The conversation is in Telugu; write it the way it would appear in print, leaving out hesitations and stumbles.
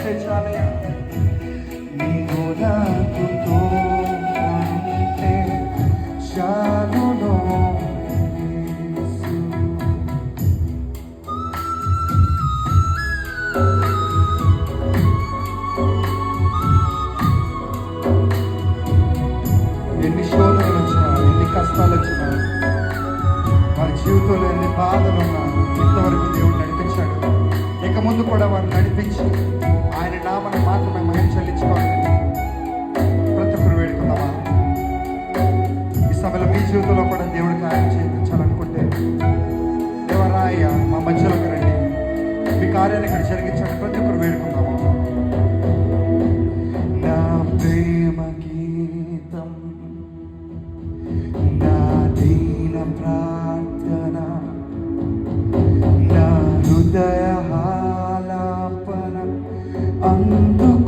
ఉంటే చాలయ్యా. నీవు నాకు తోడుంటే చాలును యేసు. ఎన్ని శోధనలు వచ్చినా, ఎన్ని కష్టాలు వచ్చినా, వారి జీవితంలో ఎన్ని బాధలు ఉన్నా ఇంతవరకు దేవుడు నడిపించాడు. ఇక ముందు కూడా వారు నడిపించి ఆయన నామను మాత్రమే మహిమ చెల్లించుకోవాలని ప్రతి ఒక్కరు వేడుకుందామా? ఈ సమయంలో మీ జీవితంలో కూడా దేవుడు కార్యం చేయించాలనుకుంటే దేవరాయ మా మధ్యలోకి రండి, మీ కార్యాన్ని ఇక్కడ జరిగించండి. ప్రతి ఒక్కరు వేడుకుందామా?